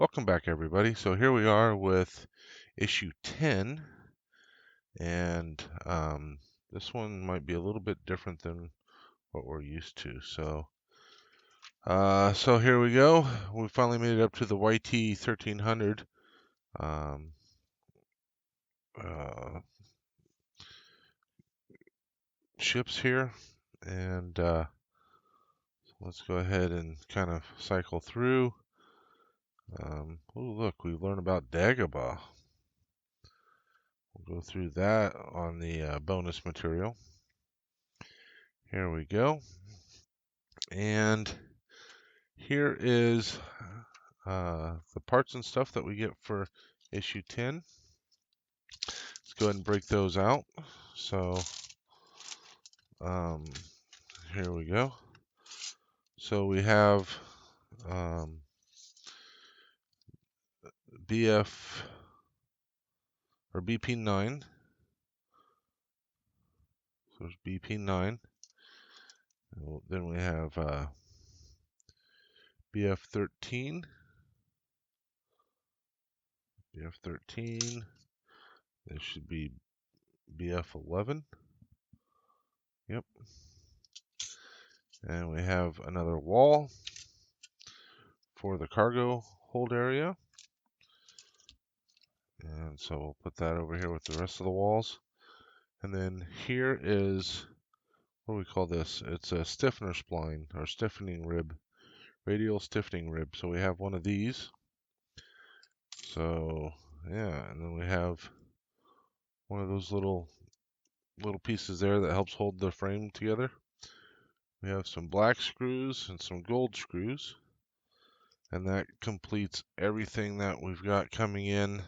Welcome back, everybody. So here we are with issue 10, and this one might be a little bit different than what we're used to. So here we go. We finally made it up to the YT 1300 um, uh, ships here, and let's go ahead and kind of cycle through. Oh, look, we learned about Dagobah. We'll go through that on the bonus material. Here we go. And here is the parts and stuff that we get for issue 10. Let's go ahead and break those out. So um, here we go. So we have BF or BP9. So there's BP9. Then we have BF13. BF13. This should be BF11. Yep. And we have another wall for the cargo hold area. And so we'll put that over here with the rest of the walls. And then here is, what do we call this? It's a stiffener spline or stiffening rib, radial stiffening rib. So we have one of these. So yeah, and then we have one of those little pieces there that helps hold the frame together. We have some black screws and some gold screws. And that completes everything that we've got coming in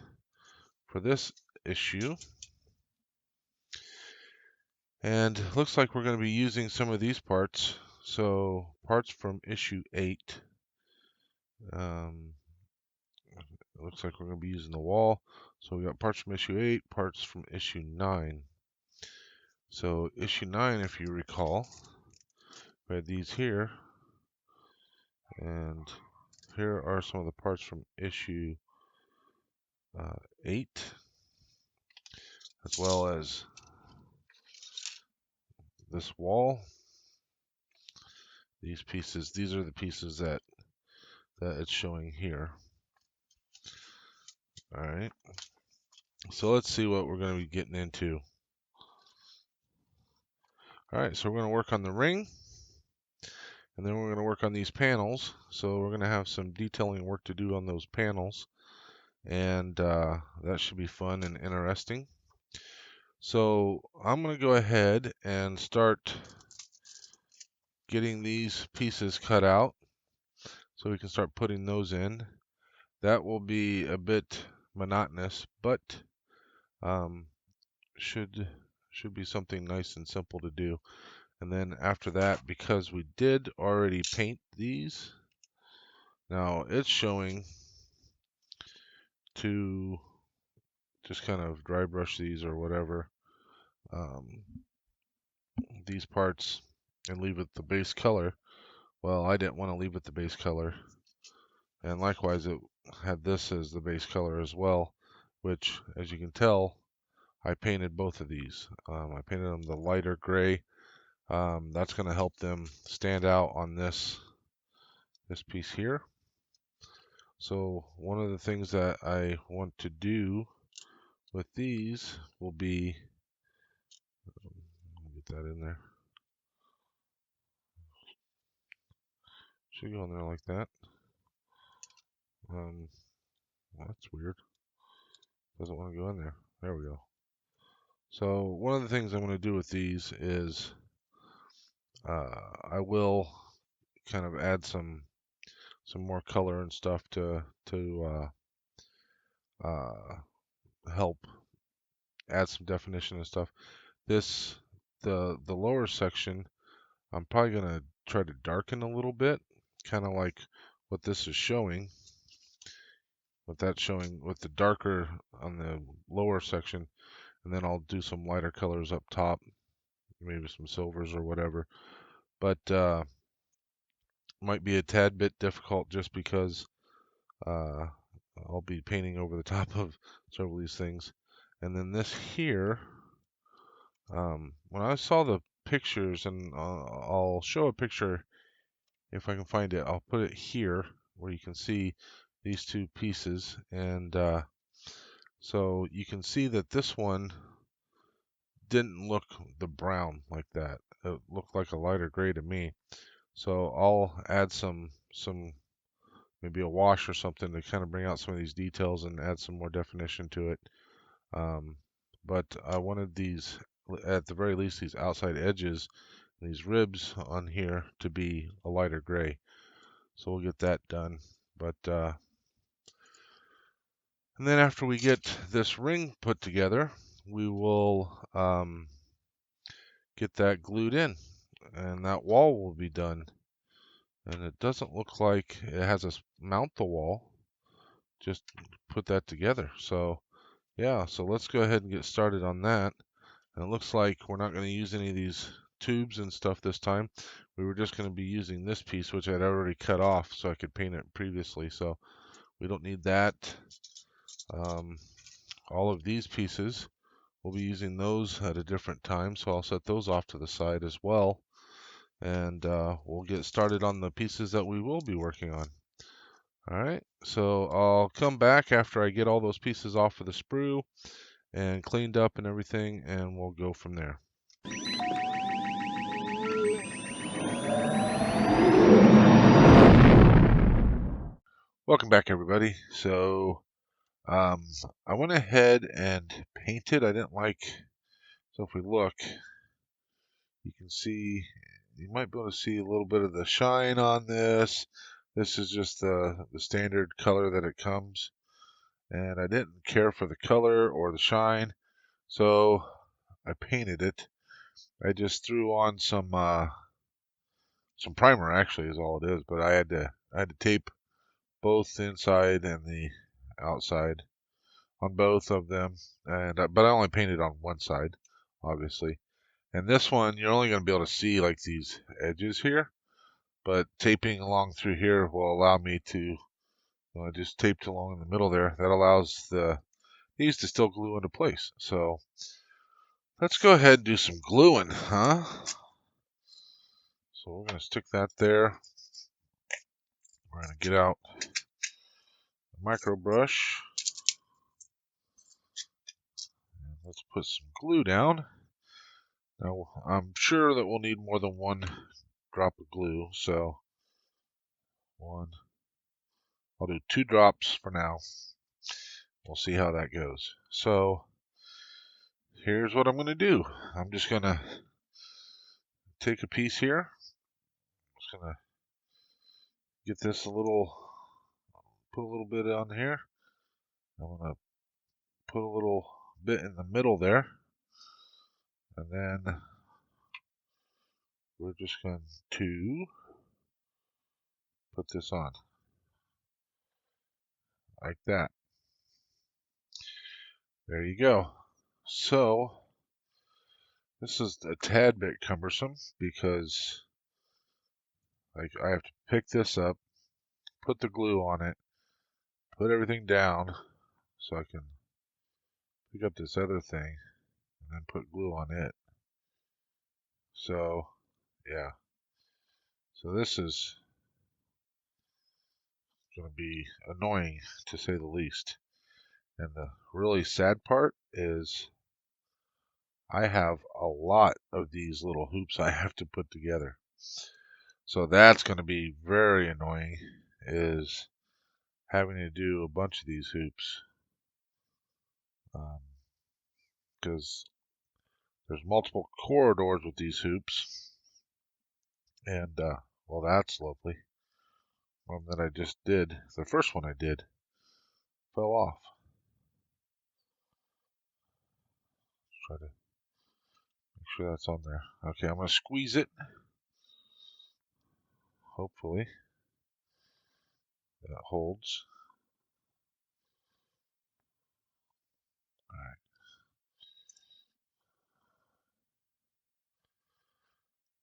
for this issue. And looks like we're going to be using some of these parts. So parts from issue 8. It looks like we're going to be using the wall. So we got parts from issue 8, parts from issue 9. So issue 9, if you recall, we had these here. And here are some of the parts from issue 8, as well as this wall. These pieces, these are the pieces that it's showing here. All right. So let's see what we're going to be getting into. All right, so we're going to work on the ring, and then we're going to work on these panels. So we're going to have some detailing work to do on those panels, and that should be fun and interesting. So I'm going to go ahead and start getting these pieces cut out so we can start putting those in. That will be a bit monotonous, but should be something nice and simple to do. And then after that, because we did already paint these, now it's showing to just kind of dry brush these or whatever, these parts, and leave it the base color. Well, I didn't want to leave it the base color. And likewise, it had this as the base color as well, which, as you can tell, I painted both of these. I painted them the lighter gray. That's going to help them stand out on this piece here. So one of the things that I want to do with these will be, get that in there. Should go in there like that. Well, that's weird. Doesn't want to go in there. There we go. So one of the things I'm going to do with these is I will kind of add some more color and stuff to help add some definition and stuff. This the lower section, I'm probably gonna try to darken a little bit, kind of like what this is showing. What that's showing with the darker on the lower section, and then I'll do some lighter colors up top, maybe some silvers or whatever. But might be a tad bit difficult just because I'll be painting over the top of several of these things. And then this here, when I saw the pictures, and I'll show a picture if I can find it. I'll put it here where you can see these two pieces. And so you can see that this one didn't look the brown like that. It looked like a lighter gray to me. So I'll add some maybe a wash or something to kind of bring out some of these details and add some more definition to it. Um, but I wanted these, at the very least, these outside edges, these ribs on here to be a lighter gray. So we'll get that done. But and then after we get this ring put together, we will get that glued in, and that wall will be done. And it doesn't look like it has us mount the wall. Just put that together. So yeah, so let's go ahead and get started on that. And it looks like we're not going to use any of these tubes and stuff this time. We were just going to be using this piece, which I'd already cut off so I could paint it previously. So we don't need that. All of these pieces, we'll be using those at a different time. So I'll set those off to the side as well. And we'll get started on the pieces that we will be working on. All right, so I'll come back after I get all those pieces off of the sprue and cleaned up and everything, and we'll go from there. Welcome back, everybody. So I went ahead and painted. I didn't like, so if we look, you can see, you might be able to see a little bit of the shine on this. This is just the standard color that it comes. And I didn't care for the color or the shine, so I painted it. I just threw on some primer, actually, is all it is. But I had to tape both the inside and the outside on both of them, and but I only painted on one side, obviously. And this one, you're only going to be able to see like these edges here, but taping along through here will allow me to, I just taped along in the middle there. That allows these to still glue into place. So let's go ahead and do some gluing, huh? So we're going to stick that there. We're going to get out a micro brush. And let's put some glue down. Now, I'm sure that we'll need more than one drop of glue, so I'll do 2 drops for now. We'll see how that goes. So here's what I'm going to do. I'm just going to take a piece here. I'm just going to get this put a little bit on here. I'm going to put a little bit in the middle there. And then we're just going to put this on. Like that. There you go. So this is a tad bit cumbersome because like I have to pick this up, put the glue on it, put everything down so I can pick up this other thing and then put glue on it. So yeah, so this is going to be annoying to say the least. And the really sad part is I have a lot of these little hoops I have to put together. So that's going to be very annoying, is having to do a bunch of these hoops. Because there's multiple corridors with these hoops. And, well, that's lovely. One that I just did, the first one I did, fell off. Try to make sure that's on there. Okay, I'm going to squeeze it. Hopefully that holds. Alright.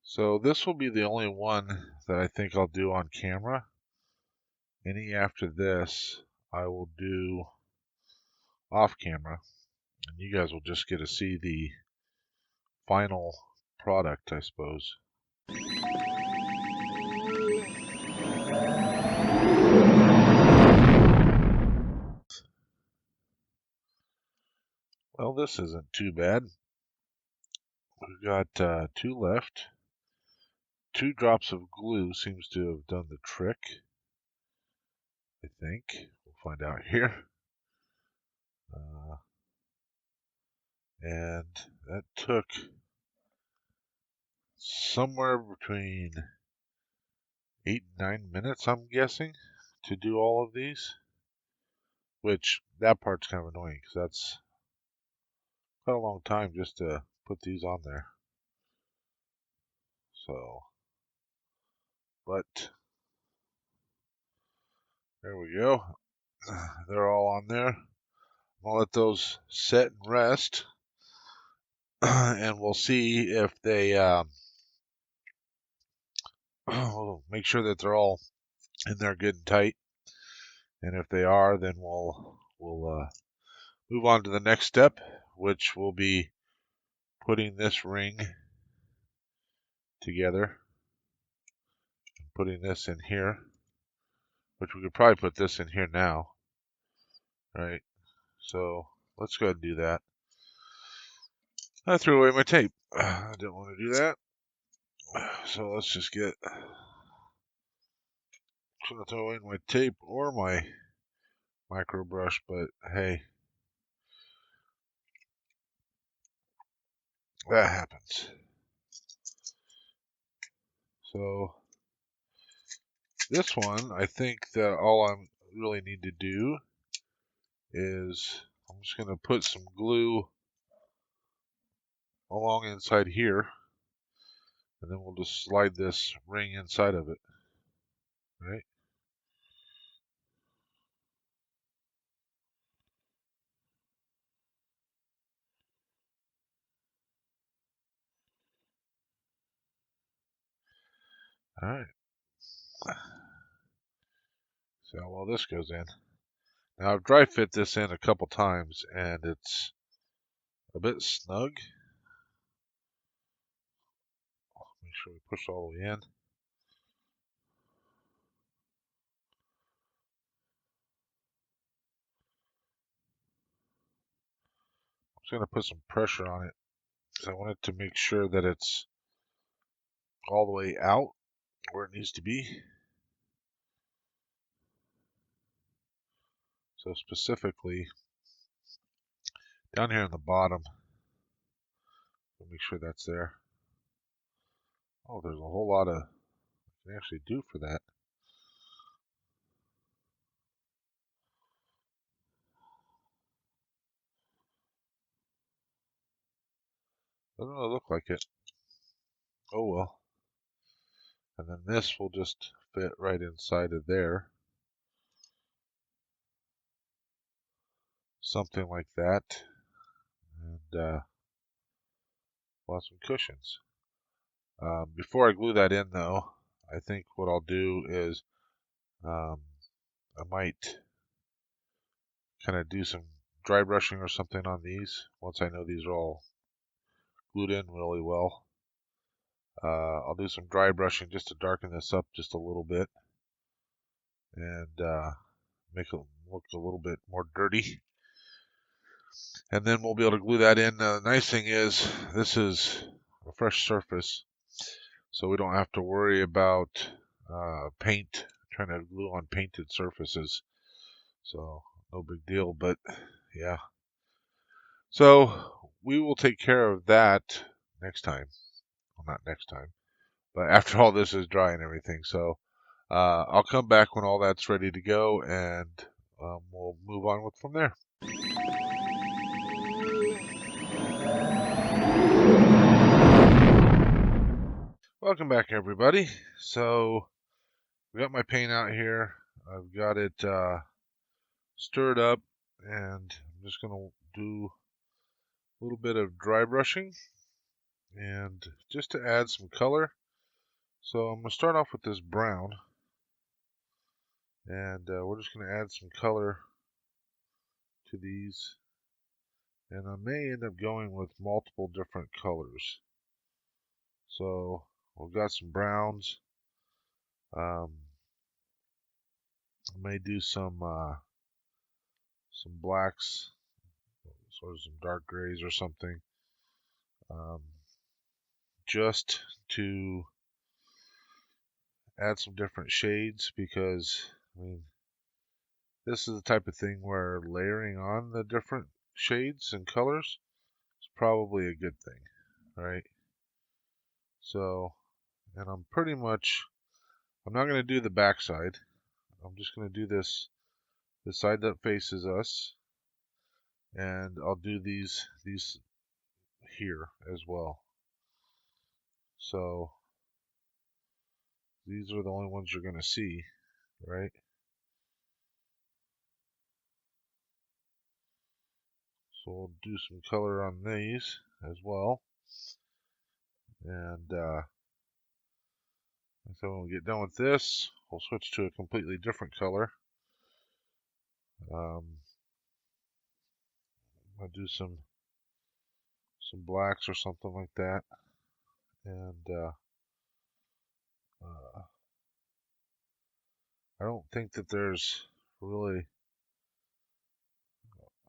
So this will be the only one that I think I'll do on camera. Any after this, I will do off camera, and you guys will just get to see the final product, I suppose. Well, this isn't too bad. We've got 2 left. 2 drops of glue seems to have done the trick, I think. We'll find out here. And that took somewhere between 8 and 9 minutes, I'm guessing, to do all of these. Which, that part's kind of annoying, because that's quite a long time just to put these on there. So, but, there we go. They're all on there. I'm going to let those set and rest. And we'll see if they, we'll make sure that they're all in there good and tight. And if they are, then we'll move on to the next step, which will be putting this ring together and putting this in here, which we could probably put this in here now, right? So let's go ahead and do that. I threw away my tape. I didn't want to do that. So let's just get, I'm going to throw away my tape or my micro brush, but hey, that happens. So this one, I think that all I really need to do is I'm just going to put some glue along inside here, and then we'll just slide this ring inside of it, right? All right. See how well this goes in. Now I've dry fit this in a couple times, and it's a bit snug. Make sure we push all the way in. I'm just going to put some pressure on it because I want it to make sure that it's all the way out where it needs to be. So specifically, down here on the bottom, we'll make sure that's there. Oh, there's a whole lot of I can actually do for that. Doesn't really look like it. Oh well. And then this will just fit right inside of there. Something like that. And we'll have some cushions. Before I glue that in though, I think what I'll do is I might kind of do some dry brushing or something on these once I know these are all glued in really well. I'll do some dry brushing just to darken this up just a little bit and make it look a little bit more dirty. And then we'll be able to glue that in. The nice thing is this is a fresh surface, so we don't have to worry about paint, trying to glue on painted surfaces. So no big deal, but yeah. So we will take care of that next time. Well, not next time, but after all this is dry and everything. So I'll come back when all that's ready to go, and we'll move on with from there. Welcome back, everybody. So we got my paint out here. I've got it stirred up, and I'm just going to do a little bit of dry brushing and just to add some color. So I'm going to start off with this brown, And we're just going to add some color to these. And I may end up going with multiple different colors. So we've got some browns. I may do some blacks, sort of some dark grays or something, just to add some different shades, because I mean, this is the type of thing where layering on the different shades and colors is probably a good thing, right? So, and I'm not going to do the back side. I'm just going to do the side that faces us, and I'll do these here as well. So these are the only ones you're going to see, right? So we'll do some color on these as well. And so when we get done with this, we'll switch to a completely different color. I'll do some blacks or something like that. And I don't think that there's really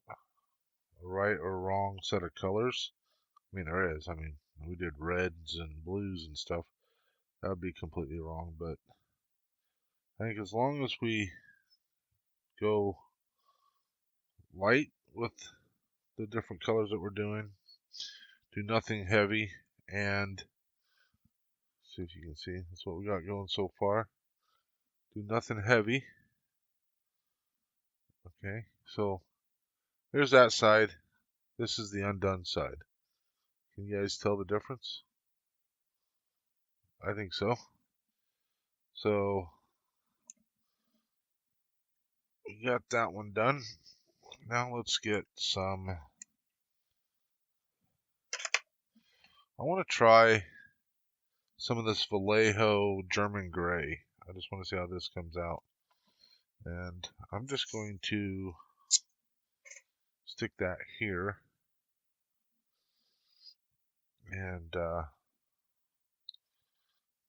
a right or wrong set of colors. I mean, there is. I mean, we did reds and blues and stuff. That would be completely wrong. But I think as long as we go light with the different colors that we're doing, do nothing heavy, and see if you can see. That's what we got going so far. Do nothing heavy. Okay, so there's that side. This is the undone side. Can you guys tell the difference? I think so. So we got that one done. Now let's get some. I want to try some of this Vallejo German Gray. I just want to see how this comes out. And I'm just going to stick that here. And let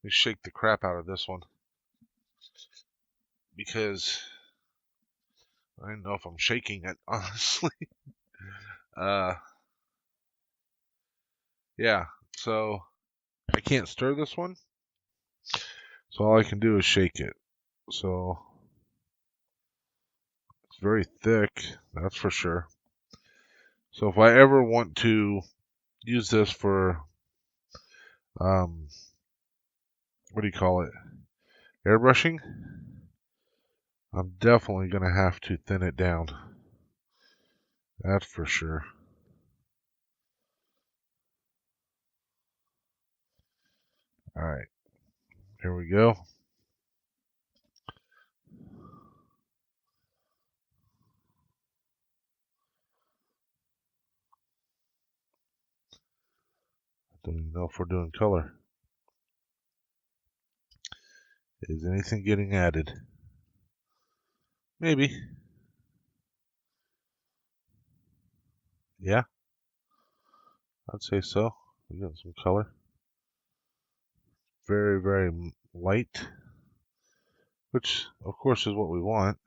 me shake the crap out of this one, because I don't know if I'm shaking it, honestly. Yeah, so I can't stir this one, so all I can do is shake it. So it's very thick, that's for sure. So if I ever want to use this for, what do you call it, airbrushing, I'm definitely going to have to thin it down. That's for sure. Alright, here we go. I don't even know if we're doing color. Is anything getting added? Maybe. Yeah, I'd say so. We got some color. Very, very light, which of course is what we want.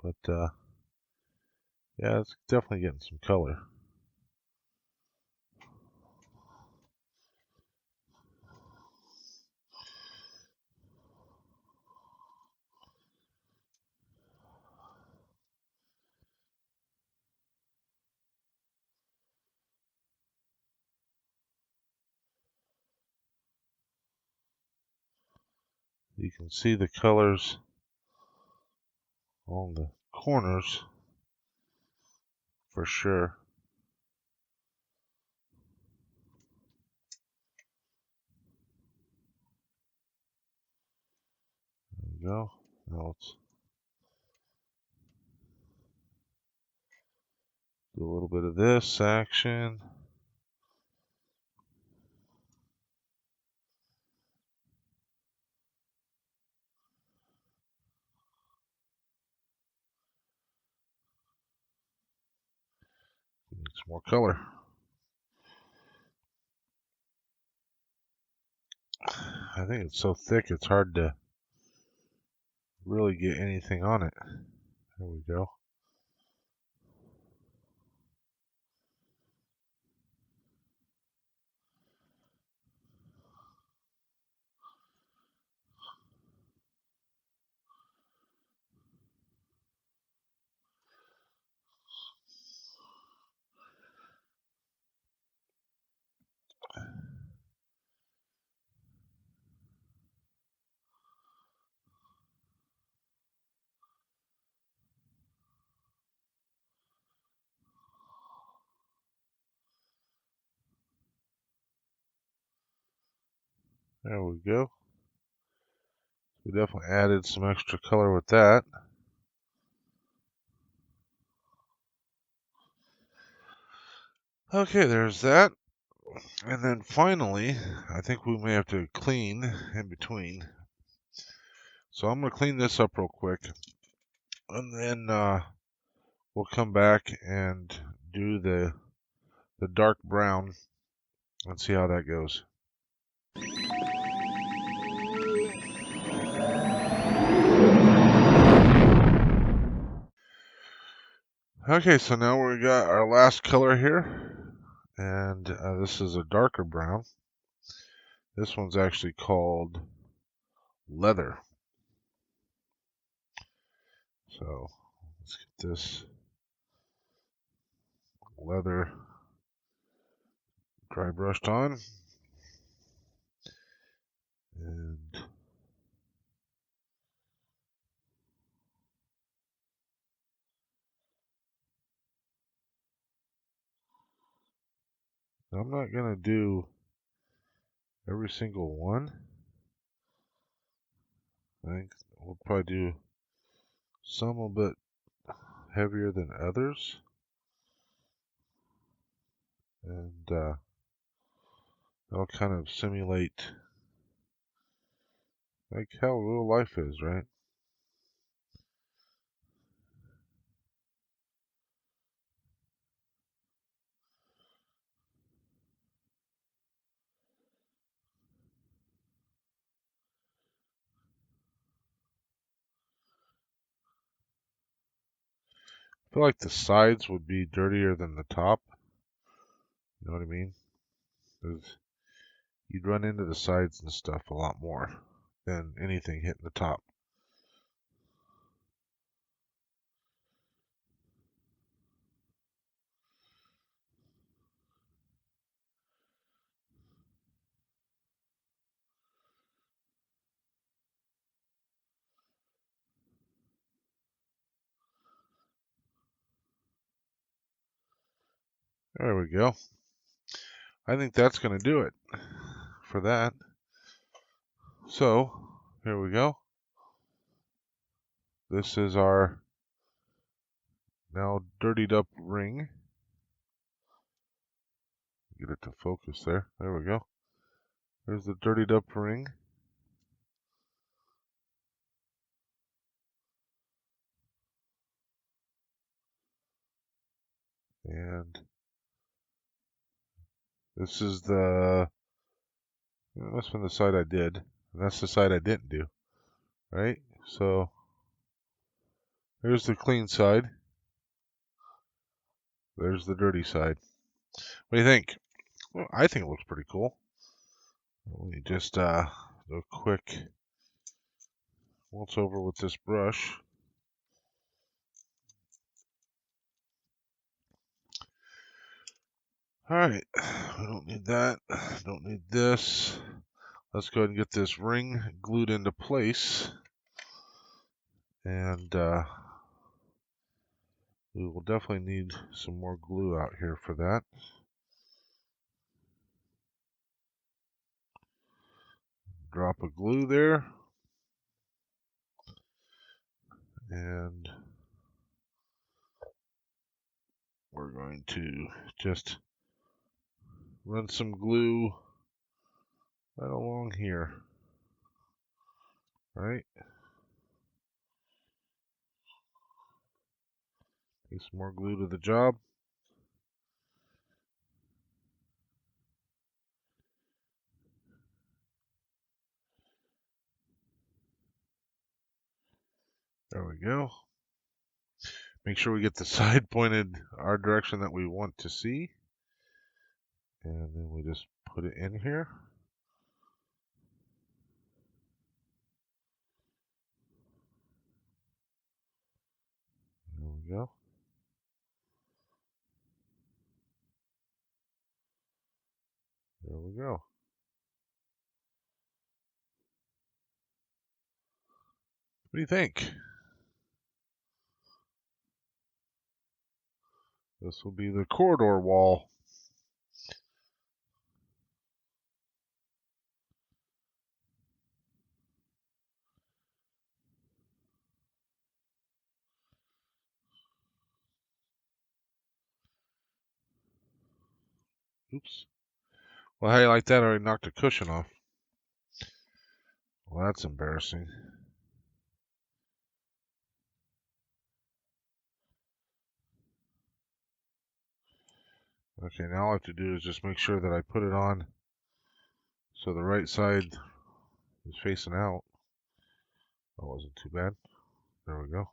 But yeah, it's definitely getting some color. You can see the colors on the corners for sure. There we go. Now let's do a little bit of this action. some more color. I think it's so thick it's hard to really get anything on it. There we go. There we go. We definitely added some extra color with that. Okay, there's that. And then finally, I think we may have to clean in between. So I'm going to clean this up real quick. And then we'll come back and do the dark brown and see how that goes. Okay, so now we got our last color here, and this is a darker brown. This one's actually called leather. So let's get this leather dry brushed on, and I'm not gonna do every single one. I think we'll probably do some a bit heavier than others, and that'll kind of simulate like how real life is, right? I feel like the sides would be dirtier than the top. You know what I mean? 'Cause you'd run into the sides and stuff a lot more than anything hitting the top. There we go. I think that's going to do it for that. So, here we go. This is our now dirtied up ring. Get it to focus there. There we go. There's the dirtied up ring. And this is that's from the side I did. And that's the side I didn't do. Right? So, there's the clean side. There's the dirty side. What do you think? Well, I think it looks pretty cool. Let me just do a quick once over with this brush. Alright, we don't need that. Don't need this. Let's go ahead and get this ring glued into place. And we will definitely need some more glue out here for that. Drop of glue there. And we're going to just run some glue right along here. Right? Take some more glue to the job. There we go. Make sure we get the side pointed our direction that we want to see. And then we just put it in here. There we go. There we go. What do you think? This will be the corridor wall. Oops. Well, how you like that? I already knocked a cushion off. Well, that's embarrassing. Okay, now all I have to do is just make sure that I put it on so the right side is facing out. That wasn't too bad. There we go.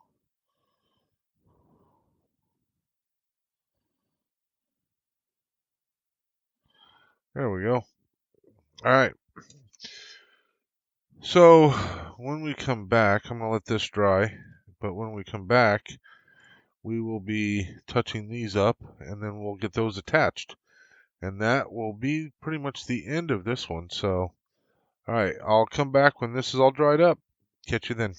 There we go. All right. So when we come back, I'm going to let this dry. But when we come back, we will be touching these up, and then we'll get those attached. And that will be pretty much the end of this one. So, all right, I'll come back when this is all dried up. Catch you then.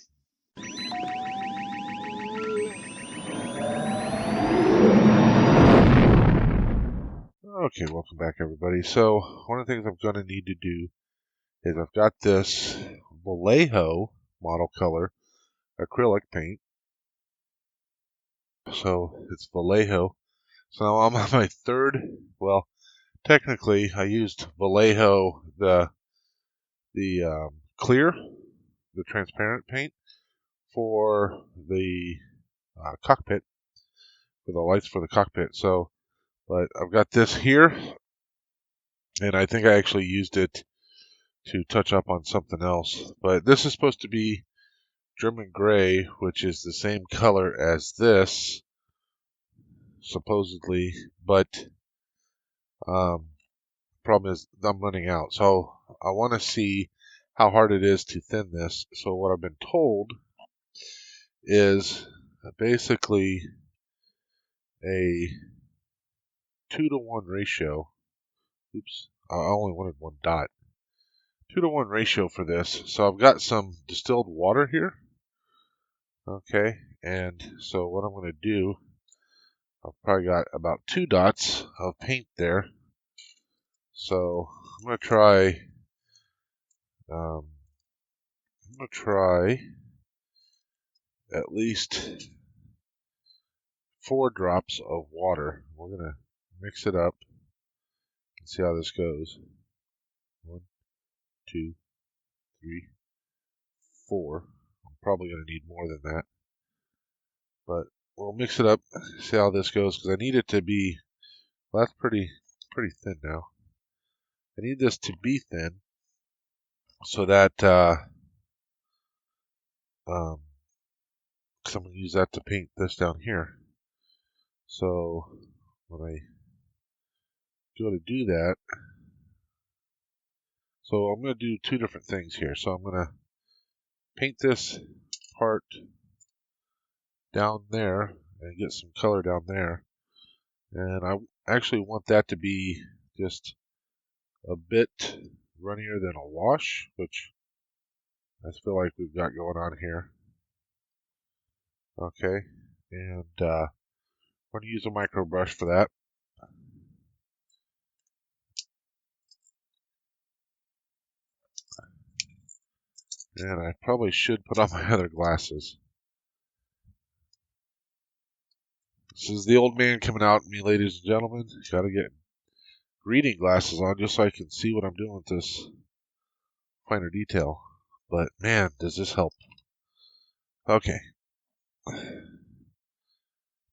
Okay, welcome back, everybody. So, one of the things I'm going to need to do is I've got this Vallejo model color acrylic paint. So, it's Vallejo. So now I'm on my third, well, technically I used Vallejo, the clear, the transparent paint for the cockpit, for the lights for the cockpit. So, but I've got this here, and I think I actually used it to touch up on something else. But this is supposed to be German gray, which is the same color as this, supposedly. But problem is I'm running out. So I want to see how hard it is to thin this. So what I've been told is basically a 2-to-1 ratio. Oops, I only wanted one dot. 2-to-1 ratio for this. So I've got some distilled water here. Okay, and so what I'm going to do, I've probably got about 2 dots of paint there. So I'm going to try at least 4 drops of water. We're going to mix it up and see how this goes. 1, 2, 3, 4. I'm probably going to need more than that. But we'll mix it up, see how this goes, because I need it to be, well, that's pretty thin now. I need this to be thin so that, because I'm going to use that to paint this down here. So when I go to do that, so I'm going to do 2 different things here. So I'm going to paint this part down there and get some color down there. And I actually want that to be just a bit runnier than a wash, which I feel like we've got going on here. Okay, and I'm going to use a micro brush for that. And I probably should put on my other glasses. This is the old man coming out in me, ladies and gentlemen. Got to get reading glasses on just so I can see what I'm doing with this finer detail. But man, does this help. Okay.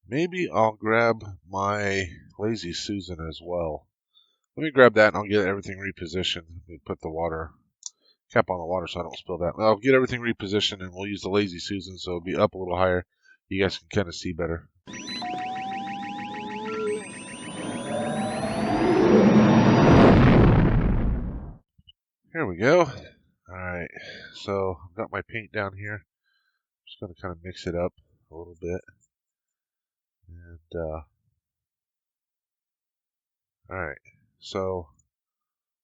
Maybe I'll grab my Lazy Susan as well. Let me grab that and I'll get everything repositioned. Let me put the water cap on the water so I don't spill that. I'll get everything repositioned and we'll use the Lazy Susan so it'll be up a little higher. You guys can kind of see better. Here we go. Alright, so I've got my paint down here. I'm just going to kind of mix it up a little bit. And, alright, so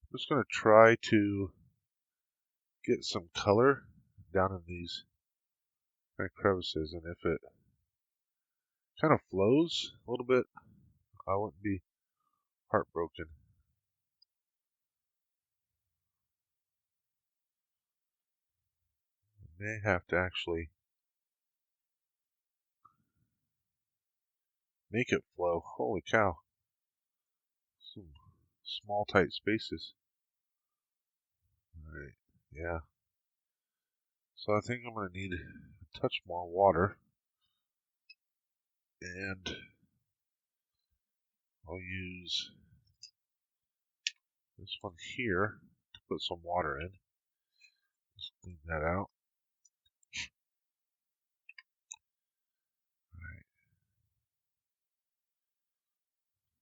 I'm just going to try to get some color down in these kind of crevices, and if it kind of flows a little bit, I wouldn't be heartbroken. I may have to actually make it flow. Holy cow. Some small tight spaces. Alright, yeah. So I think I'm going to need a touch more water. And I'll use this one here to put some water in. Just clean that out. Alright.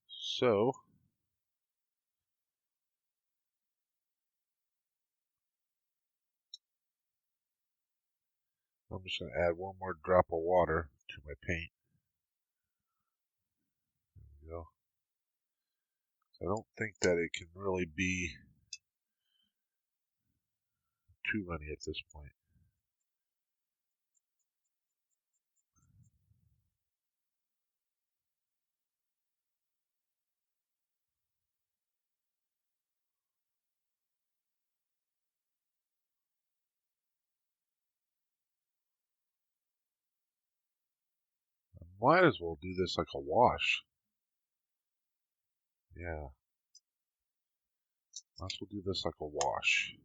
So I'm just going to add one more drop of water to my paint. There we go. So I don't think that it can really be too runny at this point. I might as well do this like a wash. Yeah. Might as well do this like a wash.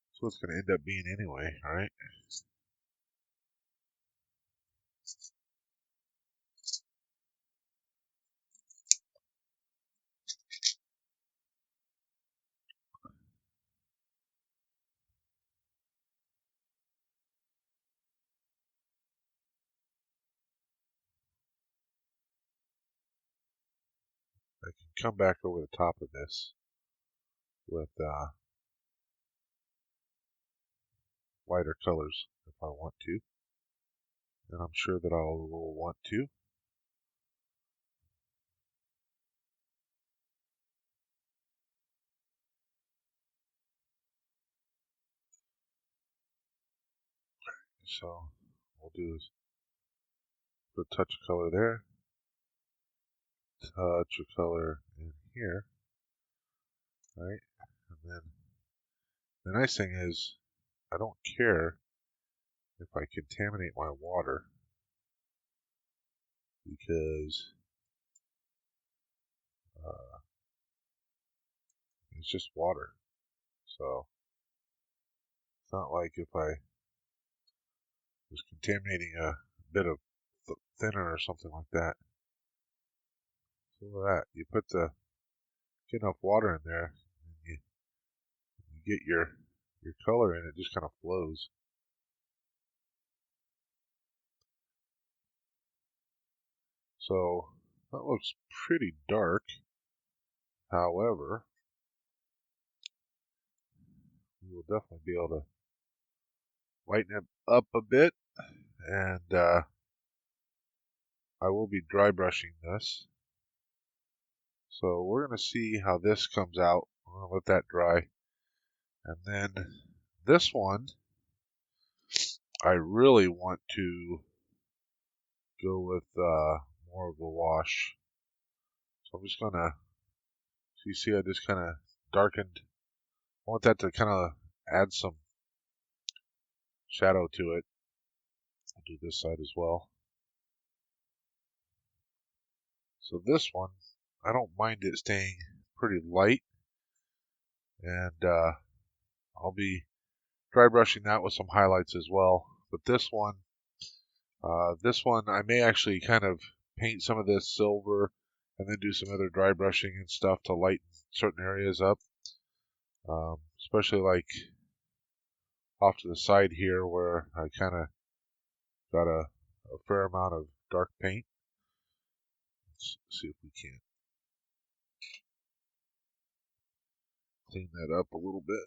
That's what it's going to end up being anyway, alright? I can come back over the top of this with lighter colors if I want to. And I'm sure that I will want to. So what we'll do is put a touch of color there, touch of color in here, right? And then the nice thing is I don't care if I contaminate my water because it's just water. So it's not like if I was contaminating a bit of thinner or something like that. So look at that. You get enough water in there, and you get your color in. It just kind of flows. So that looks pretty dark. However, we will definitely be able to lighten it up a bit, and I will be dry brushing this. So we're going to see how this comes out. I'm going to let that dry. And then this one, I really want to go with more of the wash. So I'm just going to, so you see I just kind of darkened. I want that to kind of add some shadow to it. I'll do this side as well. So this one, I don't mind it staying pretty light. And I'll be dry brushing that with some highlights as well. But this one I may actually kind of paint some of this silver and then do some other dry brushing and stuff to lighten certain areas up. especially like off to the side here where I kind of got a fair amount of dark paint. Let's see if we can clean that up a little bit.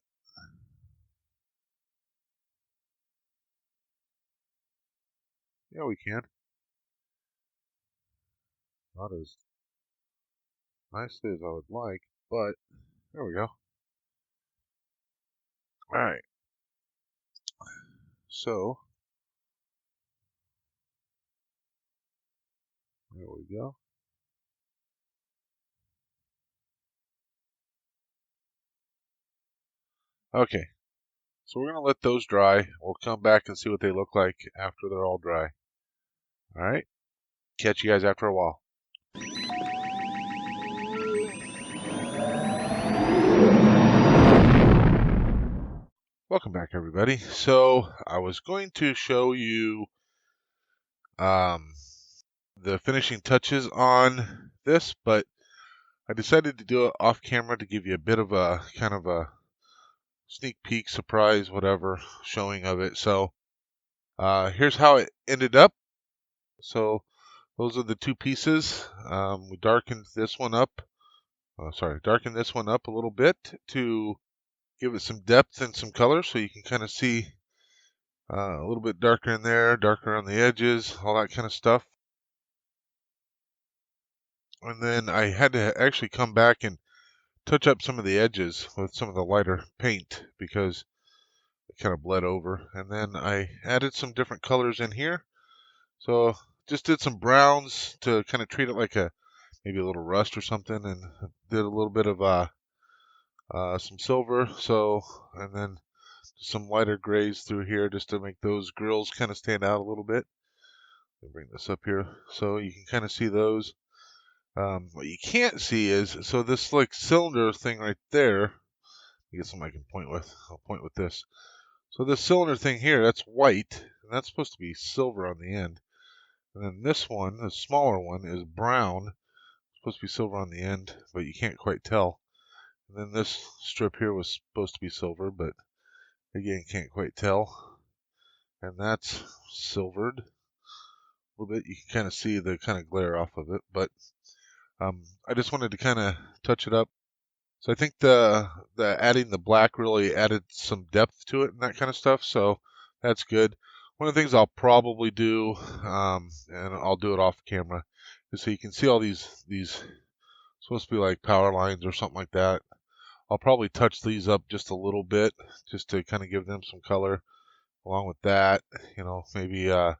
Yeah, we can. Not as nicely as I would like, but there we go. Alright, so there we go. Okay, so we're going to let those dry. We'll come back and see what they look like after they're all dry. Alright, catch you guys after a while. Welcome back, everybody. So I was going to show you the finishing touches on this, but I decided to do it off camera to give you a bit of a kind of a sneak peek, surprise, whatever, showing of it. So here's how it ended up. So those are the two pieces. We darkened this one up. Darkened this one up a little bit to give it some depth and some color, so you can kind of see a little bit darker in there, darker on the edges, all that kind of stuff. And then I had to actually come back and touch up some of the edges with some of the lighter paint because it kind of bled over. And then I added some different colors in here. So just did some browns to kind of treat it like maybe a little rust or something, and did a little bit of some silver. So, and then some lighter grays through here just to make those grills kind of stand out a little bit. Let me bring this up here so you can kind of see those. What you can't see is, so this like cylinder thing right there, I guess something I can point with. I'll point with this. So this cylinder thing here, that's white, and that's supposed to be silver on the end. And then this one, the smaller one, is brown. It's supposed to be silver on the end, but you can't quite tell. And then this strip here was supposed to be silver, but again, can't quite tell. And that's silvered a little bit. You can kind of see the kind of glare off of it, but I just wanted to kind of touch it up. So I think the adding the black really added some depth to it and that kind of stuff. So that's good. One of the things I'll probably do, and I'll do it off camera, is so you can see all these supposed to be like power lines or something like that. I'll probably touch these up just a little bit, just to kind of give them some color. Along with that, maybe go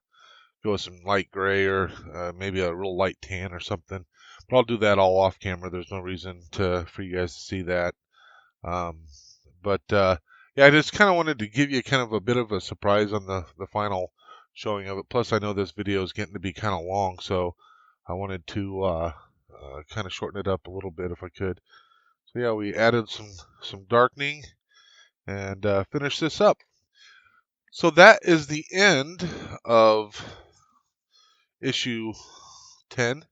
with some light gray or maybe a real light tan or something. But I'll do that all off camera. There's no reason for you guys to see that. But yeah, I just kind of wanted to give you kind of a bit of a surprise on the final showing of it. Plus, I know this video is getting to be kind of long, so I wanted to kind of shorten it up a little bit if I could. So yeah, we added some darkening and finished this up. So that is the end of issue 10.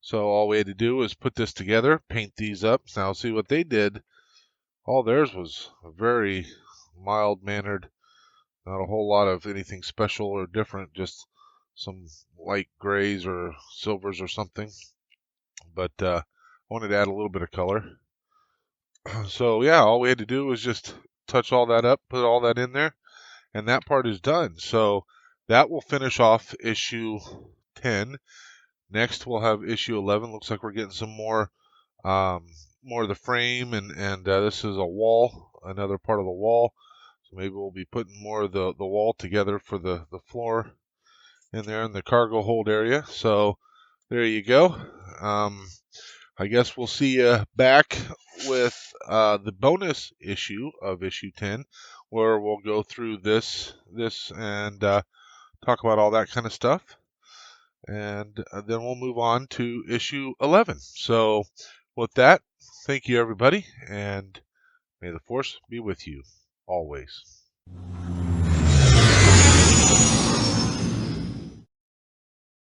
So all we had to do was put this together, paint these up. Now see what they did. All theirs was very mild-mannered, not a whole lot of anything special or different, just some light grays or silvers or something. But I wanted to add a little bit of color. So yeah, all we had to do was just touch all that up, put all that in there, and that part is done. So that will finish off issue 10. Next, we'll have issue 11. Looks like we're getting some more of the frame, and this is a wall, another part of the wall. So maybe we'll be putting more of the wall together for the floor in there in the cargo hold area. So there you go. I guess we'll see you back with the bonus issue of issue 10, where we'll go through this and talk about all that kind of stuff. And then we'll move on to issue 11. So with that, thank you everybody, and may the force be with you always.